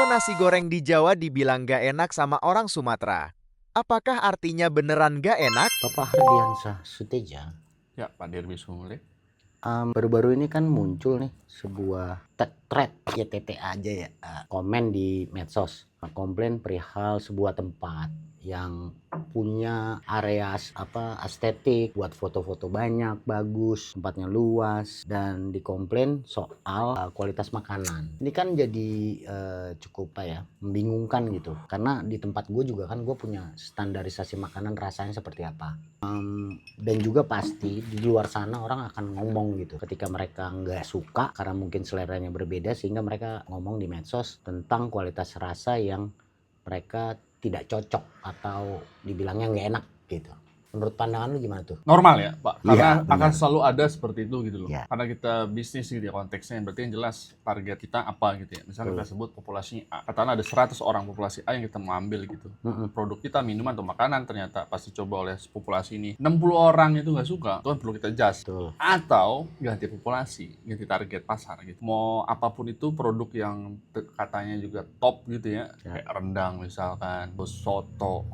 Kalau nasi goreng di Jawa dibilang gak enak sama orang Sumatera, apakah artinya beneran gak enak? Bapak Hardiansyah Suteja, Ya, Pak Dirbi Sumule. baru-baru ini kan muncul nih sebuah thread YTT aja ya, komen di medsos, komplain perihal sebuah tempat yang punya area estetik buat foto-foto banyak, bagus, tempatnya luas, dan dikomplain soal kualitas makanan. Ini kan jadi cukup membingungkan gitu, karena di tempat gue juga kan gue punya standarisasi makanan rasanya seperti apa. Dan juga pasti di luar sana orang akan ngomong gitu ketika mereka nggak suka karena mungkin seleranya berbeda, sehingga mereka ngomong di medsos tentang kualitas rasa yang mereka tidak cocok atau dibilangnya nggak enak gitu. Menurut pandangan lu gimana tuh? Normal ya, Pak? Karena Iya, akan benar. selalu ada seperti itu gitu loh. Iya. Karena kita bisnis gitu ya konteksnya, berarti yang jelas target kita apa gitu ya. Misalnya kita sebut populasi A. Katakanlah ada 100 orang populasi A yang kita mau ambil gitu. Produk kita minuman atau makanan ternyata pasti coba oleh populasi ini 60 orang itu nggak suka, itu kan perlu kita adjust. Betul. Atau ganti populasi, ganti target pasar gitu. Mau apapun itu produk yang katanya juga top gitu ya, kayak rendang misalkan, terus soto,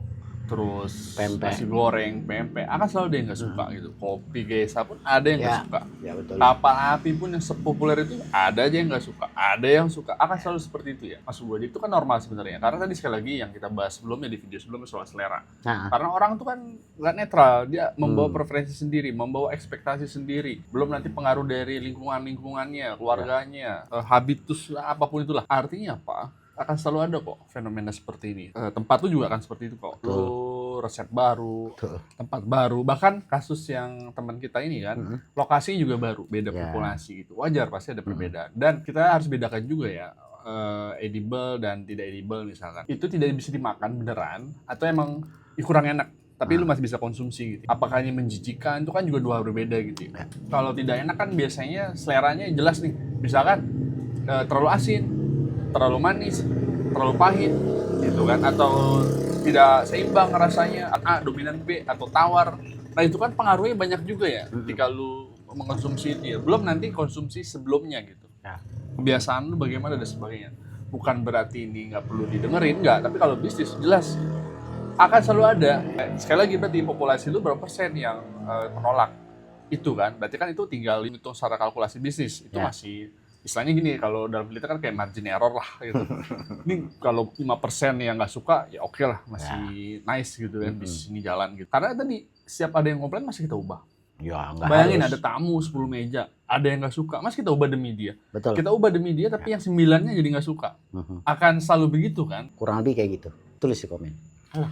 terus Pempek. nasi goreng, pempek, akan selalu ada yang nggak suka gitu. Kopi gesa pun ada yang nggak Ya, suka. ya betul. Kapal api pun yang sepopuler itu ada aja yang nggak suka, ada yang suka, akan selalu seperti itu ya. Maksud gue itu kan normal sebenarnya. Karena tadi sekali lagi yang kita bahas sebelumnya di video sebelumnya soal selera. Nah, Karena orang tuh kan nggak netral, dia membawa preferensi sendiri, membawa ekspektasi sendiri. Belum nanti pengaruh dari lingkungannya, keluarganya, habitus apapun itulah. Artinya apa? Akan selalu ada kok fenomena seperti ini. Tempat lu juga akan seperti itu kok. Lu resep baru, betul. tempat baru, bahkan kasus yang teman kita ini kan, lokasi juga baru, beda populasi gitu. Wajar pasti ada perbedaan. Dan kita harus bedakan juga ya, edible dan tidak edible misalkan. Itu tidak bisa dimakan beneran atau emang kurang enak. Tapi lu masih bisa konsumsi gitu. Apakah ini menjijikan, itu kan juga dua hal berbeda gitu ya. Kalau tidak enak kan biasanya seleranya jelas nih. Misalkan terlalu asin, terlalu manis, terlalu pahit, gitu kan, atau tidak seimbang rasanya, A dominan B atau tawar. Nah itu kan pengaruhnya banyak juga ya, ketika lu mengkonsumsi itu ya. Belum nanti konsumsi sebelumnya gitu. Kebiasaan lu bagaimana dan sebagainya. Bukan berarti ini nggak perlu didengerin, nggak. Tapi kalau bisnis jelas akan selalu ada. Sekali lagi berarti populasi lu berapa persen yang menolak itu kan? Berarti kan itu tinggal hitung secara kalkulasi bisnis. Itu masih istilahnya gini, kalau dalam berita kan kayak margin error lah gitu. Ini kalau 5% yang nggak suka, ya oke lah, masih nice gitu kan, bisnis ini jalan gitu. Karena tadi, setiap ada yang komplain, masih kita ubah. Ya nggak Bayangin harus. ada tamu 10 meja, ada yang nggak suka, masih kita ubah demi dia. Betul. Kita ubah demi dia, tapi yang 9-nya jadi nggak suka. Akan selalu begitu kan? Kurang lebih kayak gitu. Tulis di komen. Alah,